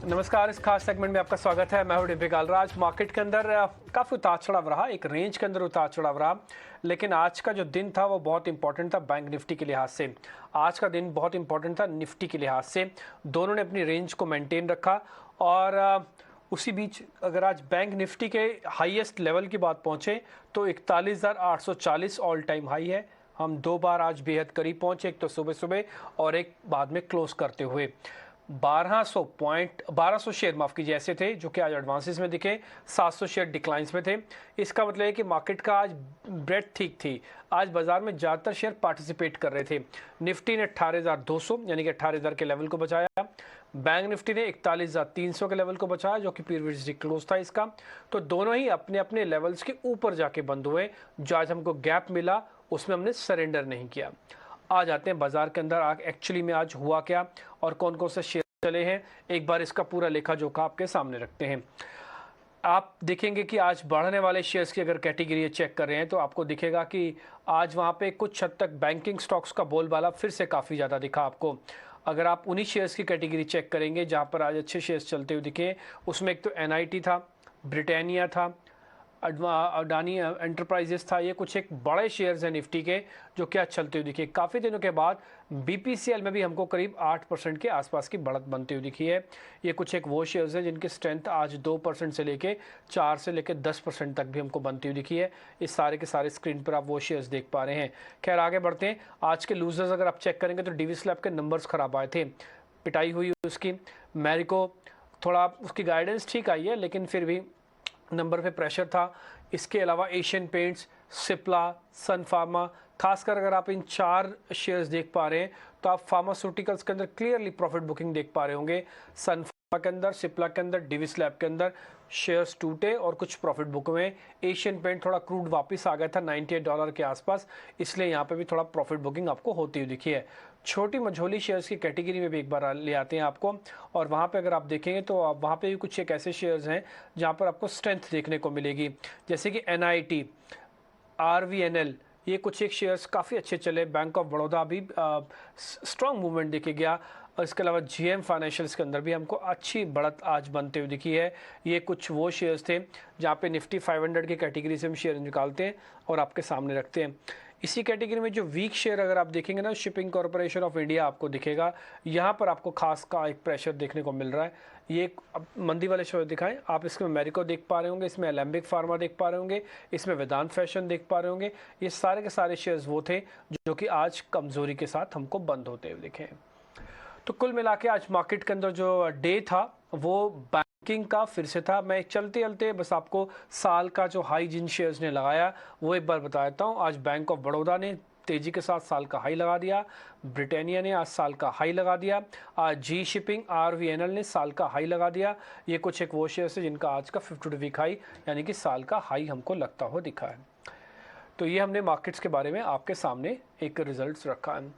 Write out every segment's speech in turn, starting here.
नमस्कार। इस खास सेगमेंट में आपका स्वागत है। मैं हूं डिम्पी कालराज। मार्केट के अंदर काफ़ी उतार चढ़ाव रहा, एक रेंज के अंदर उतार चढ़ाव रहा, लेकिन आज का जो दिन था वो बहुत इंपॉर्टेंट था बैंक निफ्टी के लिहाज से। आज का दिन बहुत इंपॉर्टेंट था निफ्टी के लिहाज से। दोनों ने अपनी रेंज को मेंटेन रखा और उसी बीच अगर आज बैंक निफ्टी के हाईएस्ट लेवल की बात पहुंचे तो 41,840 ऑल टाइम हाई है। हम दो बार आज बेहद करीब पहुंचे, एक तो सुबह सुबह और एक बाद में क्लोज करते हुए। 1200 शेयर माफ कीजिए ऐसे थे जो कि आज एडवांसेस में दिखे, 700 शेयर डिक्लाइंस में थे। इसका मतलब है कि मार्केट का आज ब्रेड ठीक थी। आज बाजार में ज़्यादातर शेयर पार्टिसिपेट कर रहे थे। निफ्टी ने 18,200 यानी कि 18,000 के लेवल को बचाया। बैंक निफ्टी ने 41,300 के लेवल को बचाया जो कि प्रीवियस क्लोज था इसका। तो दोनों ही अपने अपने लेवल्स के ऊपर जाके बंद हुए। जो आज हमको गैप मिला उसमें हमने सरेंडर नहीं किया। आ जाते हैं बाजार के अंदर एक्चुअली में आज हुआ क्या और कौन कौन से शेयर चले हैं। एक बार इसका पूरा लेखा जोखा आपके सामने रखते हैं। आप देखेंगे कि आज बढ़ने वाले शेयर्स की अगर कैटेगरी चेक कर रहे हैं तो आपको दिखेगा कि आज वहां पे कुछ हद तक बैंकिंग स्टॉक्स का बोलबाला फिर से काफ़ी ज़्यादा दिखा आपको। अगर आप उन्हीं शेयर्स की कैटेगरी चेक करेंगे जहां पर आज अच्छे शेयर्स चलते हुए दिखे, उसमें एक तो NIT था, ब्रिटानिया था, अडानी एंटरप्राइजेस था। ये कुछ एक बड़े शेयर्स हैं निफ्टी के जो क्या चलते हुए दिखे। काफ़ी दिनों के बाद BPCL में भी हमको करीब 8% के आसपास की बढ़त बनती हुई दिखी है। ये कुछ एक वो शेयर्स हैं जिनकी स्ट्रेंथ आज 2% से लेके 4 से लेके 10% तक भी हमको बनती हुई दिखी है। इस सारे के सारे स्क्रीन पर आप वो शेयर्स देख पा रहे हैं। खैर आगे बढ़ते हैं। आज के लूजर्स अगर आप चेक करेंगे तो DVS लैब के नंबर्स खराब आए थे, पिटाई हुई उसकी। मैरिको थोड़ा उसकी गाइडेंस ठीक आई है लेकिन फिर भी नंबर पे प्रेशर था। इसके अलावा एशियन पेंट्स, सिप्ला, सन फार्मा, खासकर अगर आप इन 4 शेयर्स देख पा रहे हैं तो आप फार्मास्यूटिकल्स के अंदर क्लियरली प्रॉफिट बुकिंग देख पा रहे होंगे। सन फार्मा के अंदर, सिप्ला के अंदर, DVS लैब के अंदर शेयर्स टूटे और कुछ प्रॉफिट बुक हुए। एशियन पेंट थोड़ा क्रूड वापस आ गया था $98 के आसपास, इसलिए यहाँ पे भी थोड़ा प्रॉफिट बुकिंग आपको होती हुई दिखी है। छोटी मझोली शेयर्स की कैटेगरी में भी एक बार ले आते हैं आपको, और वहाँ पे अगर आप देखेंगे तो वहाँ पे भी कुछ एक ऐसे शेयर्स हैं जहाँ पर आपको स्ट्रेंथ देखने को मिलेगी, जैसे कि NIT, RVNL, ये कुछ एक शेयर्स काफ़ी अच्छे चले। बैंक ऑफ बड़ौदा भी स्ट्रॉन्ग मूवमेंट दिखे गया, और इसके अलावा GM फाइनेंशियल्स के अंदर भी हमको अच्छी बढ़त आज बनते हुए दिखी है। ये कुछ वो शेयर्स थे जहाँ पे निफ्टी 500 की कैटेगरी से हम शेयर निकालते हैं और आपके सामने रखते हैं। इसी कैटेगरी में जो वीक शेयर अगर आप देखेंगे ना, शिपिंग कॉर्पोरेशन ऑफ इंडिया आपको दिखेगा। यहाँ पर आपको खास का एक प्रेशर देखने को मिल रहा है। ये अब मंदी वाले शेयर दिखाएं आप, इसमें मैरिको देख पा रहे होंगे, इसमें एलेम्बिक फार्मा देख पा रहे होंगे, इसमें वेदांत फैशन देख पा रहे होंगे। ये सारे के सारे शेयर्स वो थे जो कि आज कमज़ोरी के साथ हमको बंद होते हुए दिखे। तो कुल मिला के आज मार्केट के अंदर जो डे था वो बैंकिंग का फिर से था। मैं चलते चलते बस आपको साल का जो हाई जिन शेयर्स ने लगाया वो एक बार बता देता हूँ। आज बैंक ऑफ बड़ौदा ने तेजी के साथ साल का हाई लगा दिया, ब्रिटानिया ने आज साल का हाई लगा दिया, आज जी शिपिंग, RVNL ने साल का हाई लगा दिया। ये कुछ एक वो शेयर्स है जिनका आज का 52 वीक हाई यानी कि साल का हाई हमको लगता हुआ दिखा है। तो ये हमने मार्केट्स के बारे में आपके सामने एक रिजल्ट्स रखा है।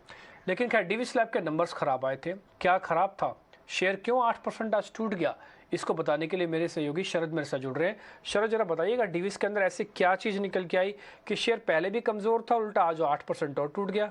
लेकिन खैर DVS लैब के नंबर्स खराब आए थे। क्या खराब था, शेयर क्यों 8% आज टूट गया, इसको बताने के लिए मेरे सहयोगी शरद मेरे साथ जुड़ रहे हैं। शरद जरा बताइएगा DVS के अंदर ऐसे क्या चीज़ निकल के आई कि शेयर पहले भी कमज़ोर था, उल्टा आज 8% और टूट गया।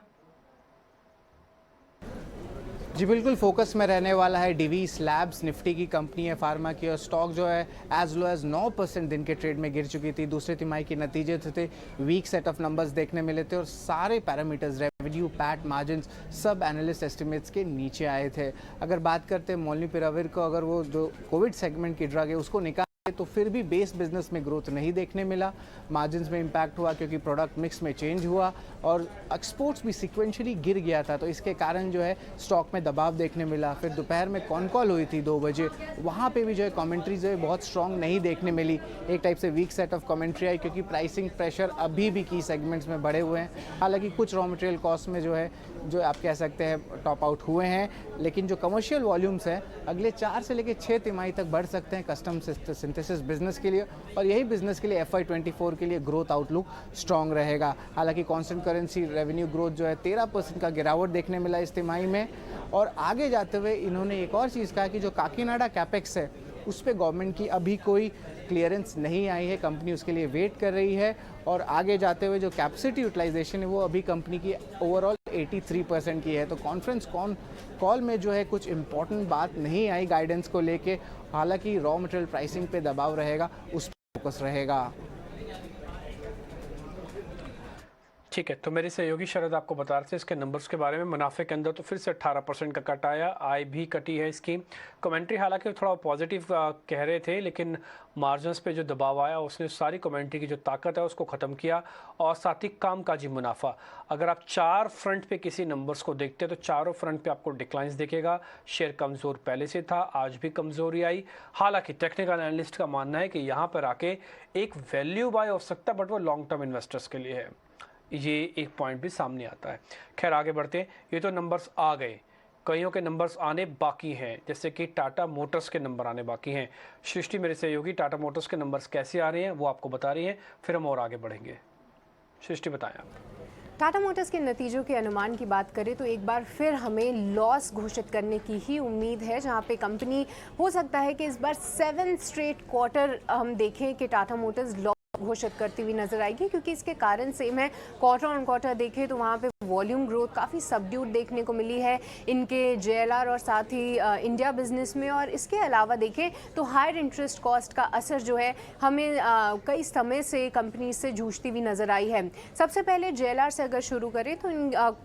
जी बिल्कुल, फोकस में रहने वाला है DVS लैब्स, निफ्टी की कंपनी है, फार्मा की, और स्टॉक जो है एज लो एज 9% दिन के ट्रेड में गिर चुकी थी। दूसरे तिमाही के नतीजे थे, वीक सेट ऑफ नंबर्स देखने मिले थे और सारे पैरामीटर्स, रेवेन्यू, पैट, मार्जिन्स, सब एनालिस्ट एस्टिमेट्स के नीचे आए थे। अगर बात करते हैं मोलनुपिराविर को, अगर वो जो कोविड सेगमेंट की ड्रग है उसको निकाल तो फिर भी बेस बिजनेस में ग्रोथ नहीं देखने मिला। मार्जिन्स में इम्पैक्ट हुआ क्योंकि प्रोडक्ट मिक्स में चेंज हुआ और एक्सपोर्ट्स भी सिक्वेंशली गिर गया था, तो इसके कारण जो है स्टॉक में दबाव देखने मिला। फिर दोपहर में कॉल हुई थी 2 बजे, वहाँ पे भी जो है कमेंट्री जो है बहुत स्ट्रॉन्ग नहीं देखने मिली। एक टाइप से वीक सेट ऑफ कमेंट्री आई क्योंकि प्राइसिंग प्रेशर अभी भी की सेगमेंट्स में बढ़े हुए हैं। हालांकि कुछ रॉ मटेरियल कॉस्ट में जो आप कह सकते हैं टॉप आउट हुए हैं, लेकिन जो कमर्शियल वॉल्यूम्स हैं अगले 4 से लेकर 6 तिमाही तक बढ़ सकते हैं कस्टम सिंथेसिस बिजनेस के लिए, और यही बिजनेस के लिए FY24 के लिए ग्रोथ आउटलुक स्ट्रॉन्ग रहेगा। हालांकि कांस्टेंट करेंसी रेवेन्यू ग्रोथ जो है 13% का गिरावट देखने मिला इस तिमाही में। और आगे जाते हुए इन्होंने एक और चीज़ कहा कि जो काकीनाडा कैपेक्स है उस पर गवर्नमेंट की अभी कोई क्लियरेंस नहीं आई है, कंपनी उसके लिए वेट कर रही है। और आगे जाते हुए जो कैपेसिटी यूटिलाइजेशन है वो अभी कंपनी की ओवरऑल 83% की है। तो कॉन्फ्रेंस कॉल में जो है कुछ इम्पोर्टेंट बात नहीं आई गाइडेंस को लेके, हालांकि रॉ मटेरियल प्राइसिंग पे दबाव रहेगा, उस पर फोकस रहेगा। ठीक है, तो मेरे सहयोगी शरद आपको बता रहे थे इसके नंबर्स के बारे में। मुनाफे के अंदर तो फिर से 18% का कट आया, आय भी कटी है इसकी। कमेंट्री हालांकि थोड़ा पॉजिटिव कह रहे थे, लेकिन मार्जिन्स पे जो दबाव आया उसने सारी कमेंट्री की जो ताकत है उसको ख़त्म किया। और साथ ही कामकाजी मुनाफा, अगर आप 4 फ्रंट पे किसी नंबर्स को देखते हैं तो चारों फ्रंट पे आपको डिक्लाइंस दिखेगा। शेयर कमज़ोर पहले से था, आज भी कमज़ोरी आई। हालांकि टेक्निकल एनालिस्ट का मानना है कि यहाँ पर आके एक वैल्यू बाय हो सकता है, बट वो लॉन्ग टर्म इन्वेस्टर्स के लिए है। ये एक पॉइंट भी सामने आता है। खैर आगे बढ़ते हैं। ये तो नंबर्स आ गए, कईयों के नंबर्स आने बाकी हैं, जैसे कि टाटा मोटर्स के नंबर आने बाकी हैं। सृष्टि मेरे सहयोगी टाटा मोटर्स के नंबर्स कैसे आ रहे हैं वो आपको बता रही हैं, फिर हम और आगे बढ़ेंगे। सृष्टि बताएं आप। टाटा मोटर्स के नतीजों के अनुमान की बात करें तो एक बार फिर हमें लॉस घोषित करने की ही उम्मीद है, जहां पे कंपनी हो सकता है कि इस बार 7 स्ट्रेट क्वार्टर हम देखें कि टाटा मोटर्स लॉस घोषित करती हुई नजर आएगी, क्योंकि इसके कारण से मैं क्वार्टर ऑन क्वार्टर देखें तो वहाँ पे वॉल्यूम ग्रोथ काफ़ी सबड्यूड देखने को मिली है इनके JLR और साथ ही इंडिया बिजनेस में। और इसके अलावा देखें तो हायर इंटरेस्ट कॉस्ट का असर जो है हमें कई समय से कंपनी से जूझती हुई नजर आई है। सबसे पहले JLR से अगर शुरू करें तो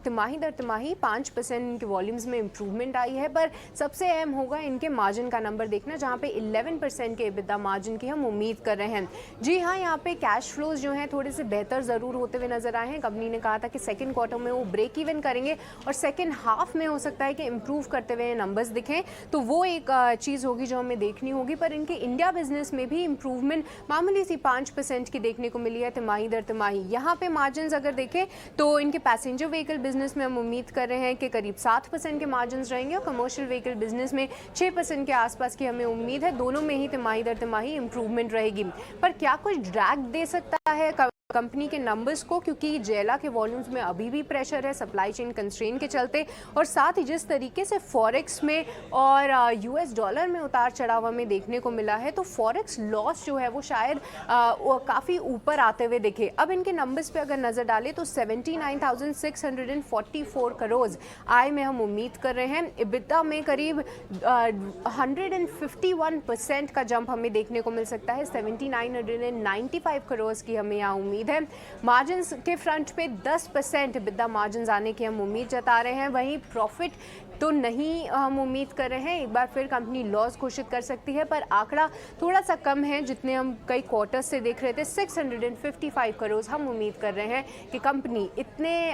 तिमाही दर तिमाही 5% इनके वॉल्यूम्स में इंप्रूवमेंट आई है, पर सबसे अहम होगा इनके मार्जिन का नंबर देखना, जहाँ पे 11% के EBITDA मार्जिन की हम उम्मीद कर रहे हैं। जी हाँ, यहाँ पे कैश फ्लोज जो हैं थोड़े से बेहतर ज़रूर होते हुए नजर आए हैं। कंपनी ने कहा था कि सेकंड क्वार्टर में वो ब्रेक इवन करेंगे और सेकंड हाफ में हो सकता है कि इंप्रूव करते हुए नंबर्स दिखें, तो वो एक चीज़ होगी जो हमें देखनी होगी। पर इनके इंडिया बिजनेस में भी इंप्रूवमेंट मामूली सी 5% की देखने को मिली है तिमाही दर तिमाही। यहाँ पे मार्जिन अगर देखें तो इनके पैसेंजर व्हीकल बिजनेस में हम उम्मीद कर रहे हैं कि करीब 7% के मार्जिन रहेंगे और कमर्शियल व्हीकल बिजनेस में 6% के आसपास की हमें उम्मीद है। दोनों में ही तिमाही दर तिमाही इंप्रूवमेंट रहेगी। पर क्या कुछ ड्रैग दे सकता है कंपनी के नंबर्स को, क्योंकि जेला के वॉल्यूम्स में अभी भी प्रेशर है सप्लाई चेन कंस्ट्रेन के चलते, और साथ ही जिस तरीके से फॉरेक्स में और US डॉलर में उतार चढ़ाव हमें देखने को मिला है, तो फॉरेक्स लॉस जो है वो शायद काफ़ी ऊपर आते हुए दिखे। अब इनके नंबर्स पे अगर नज़र डालें तो 79,644 करोड़ आय में हम उम्मीद कर रहे हैं। EBITDA में करीब 151% का जंप हमें देखने को मिल सकता है, 7,995 करोड़ की हमें यहाँ उम्मीद है। मार्जिन के फ्रंट पे 10% EBITDA मार्जिन आने की हम उम्मीद जता रहे हैं। वहीं प्रॉफिट तो नहीं हम उम्मीद कर रहे हैं, एक बार फिर कंपनी लॉस घोषित कर सकती है, पर आंकड़ा थोड़ा सा कम है जितने हम कई क्वार्टर्स से देख रहे थे। 655 करोड़ हम उम्मीद कर रहे हैं कि कंपनी इतने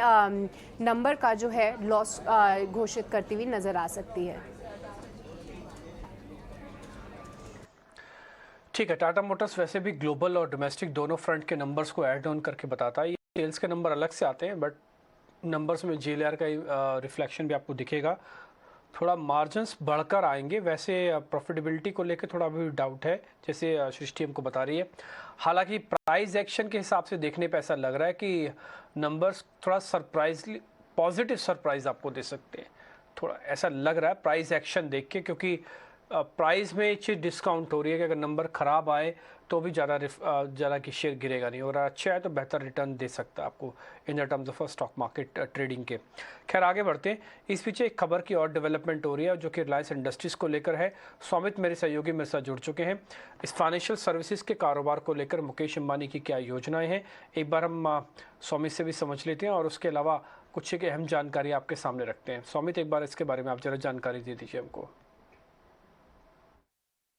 नंबर का जो है लॉस घोषित करती हुई नजर आ सकती है। ठीक है, टाटा मोटर्स वैसे भी ग्लोबल और डोमेस्टिक दोनों फ्रंट के नंबर्स को ऐड ऑन करके बताता है। ये सेल्स के नंबर अलग से आते हैं, बट नंबर्स में JLR का रिफ्लेक्शन भी आपको दिखेगा। थोड़ा मार्जिन्स बढ़कर आएंगे, वैसे प्रॉफिटेबिलिटी को लेकर थोड़ा अभी डाउट है, जैसे सृष्टि हमको बता रही है। हालांकि प्राइस एक्शन के हिसाब से देखने पे ऐसा लग रहा है कि नंबर्स थोड़ा सरप्राइजली पॉजिटिव सरप्राइज आपको दे सकते हैं, थोड़ा ऐसा लग रहा है प्राइस एक्शन देख के, क्योंकि प्राइस में एक चीज़ डिस्काउंट हो रही है कि अगर नंबर ख़राब आए तो भी ज़्यादा की शेयर गिरेगा नहीं, और अच्छा है तो बेहतर रिटर्न दे सकता है आपको in the terms of stock market trading के। खैर आगे बढ़ते हैं। इस पीछे एक खबर की और डेवलपमेंट हो रही है जो कि रिलायंस इंडस्ट्रीज़ को लेकर है। स्वामित मेरे सहयोगी मेरे साथ जुड़ चुके हैं। इस फाइनेंशियल सर्विसेज के कारोबार को लेकर मुकेश अंबानी की क्या योजनाएँ हैं, एक बार हम स्वामित से भी समझ लेते हैं और उसके अलावा कुछ एक अहम जानकारी आपके सामने रखते हैं। स्वामित, एक बार इसके बारे में आप ज़रा जानकारी दे दीजिए हमको।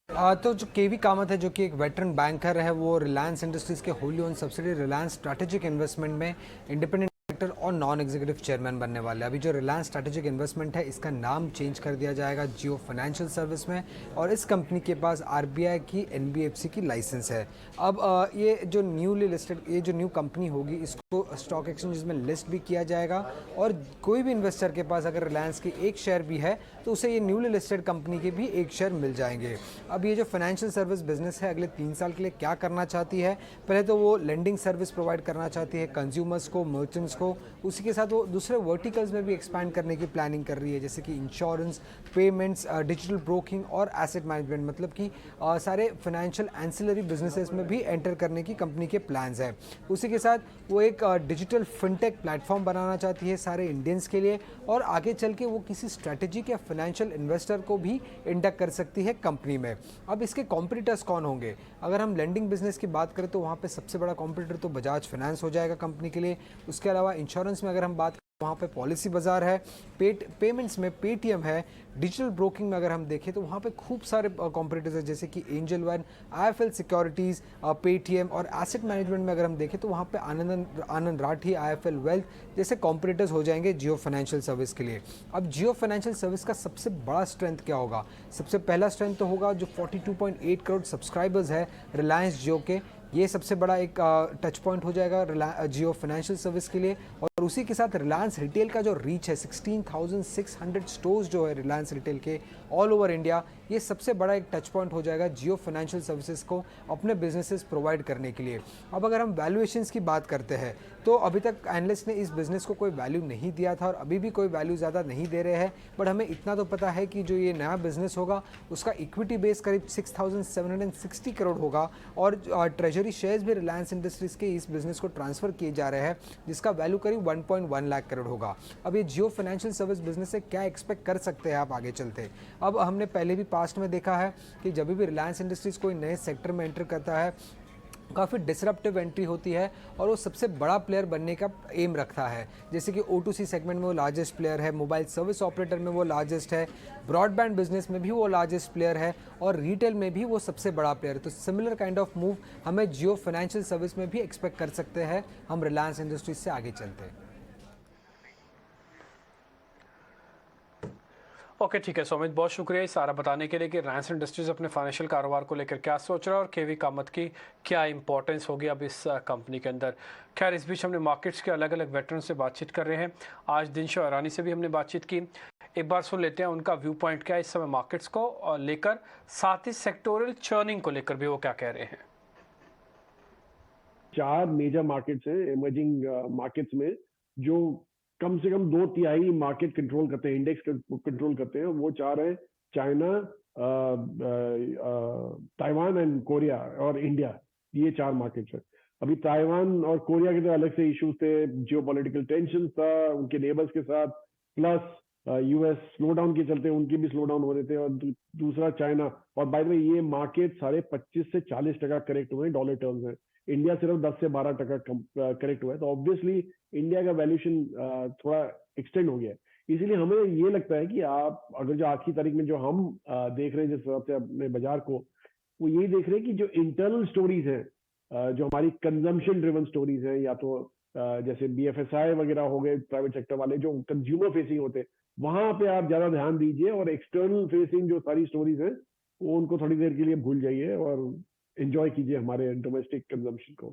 तो जो केवी कामत है, जो कि एक वेटरन बैंकर है, वो रिलायंस इंडस्ट्रीज़ के Holi own subsidiary Reliance strategic investment में इंडिपेंडेंट डायरेक्टर और नॉन एग्जीक्यूटिव चेयरमैन बनने वाले। अभी जो रिलायंस स्ट्रैटेजिक इन्वेस्टमेंट है, इसका नाम चेंज कर दिया जाएगा जियो फाइनेंशियल सर्विस में, और इस कंपनी के पास RBI की NBFC की लाइसेंस है। अब ये जो न्यूली लिस्टेड ये जो न्यू कंपनी होगी, इसको स्टॉक एक्सचेंजेस में लिस्ट भी किया जाएगा, और कोई भी इन्वेस्टर के पास अगर रिलायंस की एक शेयर भी है तो उसे ये न्यूली लिस्टेड कंपनी के भी एक शेयर मिल जाएंगे। अब ये जो फाइनेंशियल सर्विस बिजनेस है, अगले 3 साल के लिए क्या करना चाहती है? पहले तो वो लेंडिंग सर्विस प्रोवाइड करना चाहती है कंज्यूमर्स को, मर्चेंट्स को, को, उसी के साथ वो दूसरे वर्टिकल्स में भी एक्सपैंड करने की प्लानिंग कर रही है, जैसे कि इंश्योरेंस, पेमेंट्स, डिजिटल ब्रोकिंग और एसेट मैनेजमेंट, मतलब कि सारे फाइनेंशियल एंसिलरी बिजनेसेस में भी एंटर करने की कंपनी के प्लान्स हैं। उसी के साथ वो एक डिजिटल फिनटेक प्लेटफॉर्म बनाना चाहती है सारे इंडियंस के लिए, और आगे चल के वो किसी स्ट्रेटेजिक या फाइनेंशियल इन्वेस्टर को भी इंडक्ट कर सकती है कंपनी में। अब इसके कॉम्पिटिटर्स कौन होंगे? अगर हम लेंडिंग बिजनेस की बात करें तो वहाँ पे सबसे बड़ा कॉम्पिटिटर तो बजाज फाइनेंस हो जाएगा कंपनी के लिए। उसके अलावा इंश्योरेंस में अगर हम बात वहाँ पे पॉलिसी बाजार है, पेमेंट्स में पेटीएम है, डिजिटल ब्रोकिंग में अगर हम देखें तो वहाँ पे खूब सारे कॉम्पिटिटर्स हैं, जैसे कि angel one, IFL securities, Paytm, और एसेट मैनेजमेंट में अगर हम देखें तो वहाँ पे आनंद राठी, आईएफएल वेल्थ जैसे कॉम्पिटिटर्स हो जाएंगे जियो फाइनेंशियल सर्विस के लिए। अब जियो फाइनेंशियल सर्विस का सबसे बड़ा स्ट्रेंथ क्या होगा? सबसे पहला स्ट्रेंथ तो होगा जो 42.8 करोड़ सब्सक्राइबर्स है रिलायंस जियो के, ये सबसे बड़ा एक टच पॉइंट हो जाएगा जियो फाइनेंशियल सर्विस के लिए। और उसी के साथ रिलायंस रिटेल का जो रीच है, 16,600 स्टोर्स जो है रिलायंस रिटेल के ऑल ओवर इंडिया, ये सबसे बड़ा एक टच पॉइंट हो जाएगा जियो फाइनेंशियल सर्विसेज को अपने बिजनेसेस प्रोवाइड करने के लिए। अब अगर हम वैल्यूएशंस की बात करते हैं तो अभी तक एनालिस्ट ने इस बिज़नेस को कोई वैल्यू नहीं दिया था और अभी भी कोई वैल्यू ज़्यादा नहीं दे रहे हैं, बट हमें इतना तो पता है कि जो ये नया बिजनेस होगा उसका इक्विटी बेस करीब 6,760 करोड़ होगा, और ट्रेजरी शेयर्स भी रिलायंस इंडस्ट्रीज के इस बिजनेस को ट्रांसफ़र किए जा रहे हैं, जिसका वैल्यू करीब 1.1 लाख करोड़ होगा। अब ये जियो फाइनेंशियल सर्विस बिजनेस से क्या एक्सपेक्ट कर सकते हैं आप आगे चलते? अब हमने पहले भी पास्ट में देखा है कि जब भी रिलायंस इंडस्ट्रीज़ कोई नए सेक्टर में एंटर करता है, काफ़ी डिसरप्टिव एंट्री होती है और वो सबसे बड़ा प्लेयर बनने का एम रखता है। जैसे कि O2C सेगमेंट में वो लार्जेस्ट प्लेयर है, मोबाइल सर्विस ऑपरेटर में वो लार्जेस्ट है, ब्रॉडबैंड बिजनेस में भी वो लार्जेस्ट प्लेयर है, और रिटेल में भी वो सबसे बड़ा प्लेयर है। तो सिमिलर काइंड ऑफ मूव हमें जियो फाइनेंशियल सर्विस में भी एक्सपेक्ट कर सकते हैं हम रिलायंस इंडस्ट्रीज से आगे चलते हैं। ओके, ठीक है सुमित, बहुत शुक्रिया ये सारा बताने के लिए कि रिलायंस इंडस्ट्रीज अपने फाइनेंशियल कारोबार को लेकर क्या सोच रहा है और केवी कामत की क्या इंपॉर्टेंस होगी अब इस कंपनी के अंदर। खैर, इस बीच हमने मार्केट्स के अलग अलग वेटरन से बातचीत कर रहे हैं। आज दिनशो ईरानी से भी हमने बातचीत की। एक बार सुन लेते हैं उनका व्यू पॉइंट क्या है इस समय मार्केट्स को लेकर, साथ ही सेक्टोरल चर्निंग को लेकर भी वो क्या कह रहे हैं। 4 मेजर मार्केट्स हैं इमर्जिंग मार्केट्स में, जो कम से कम 2/3 मार्केट कंट्रोल करते हैं, इंडेक्स कंट्रोल करते हैं। वो 4 हैं, चाइना, ताइवान एंड कोरिया और इंडिया। ये 4 मार्केट्स हैं। अभी ताइवान और कोरिया के तो अलग से इश्यूज थे, जियोपॉलिटिकल टेंशन था उनके नेबर्स के साथ, प्लस यूएस स्लो डाउन के चलते उनके भी स्लो डाउन हो रहे थे, और दूसरा चाइना। और बाय द वे ये मार्केट सारे 25 से 40% करेक्ट हुए हैं डॉलर टर्म्स में। इंडिया सिर्फ 10 से 12% करेक्ट हुआ है। तो ऑब्वियसली इंडिया का वैल्यूएशन थोड़ा एक्सटेंड हो गया है। इसीलिए हमें ये लगता है कि आप अगर जो आज की तारीख में जो हम देख रहे हैं जिस हिसाब से अपने बाजार को, वो यही देख रहे हैं कि जो इंटरनल स्टोरीज हैं, जो हमारी कंजम्पशन ड्रिवन स्टोरीज हैं, या तो जैसे BFSI वगैरह हो गए प्राइवेट सेक्टर वाले जो कंज्यूमर फेसिंग होते हैं, वहां पे आप ज्यादा ध्यान दीजिए, और एक्सटर्नल फेसिंग जो सारी स्टोरीज हैं वो उनको थोड़ी देर के लिए भूल जाइए और एंजॉय कीजिए हमारे डोमेस्टिक कंजम्पशन को।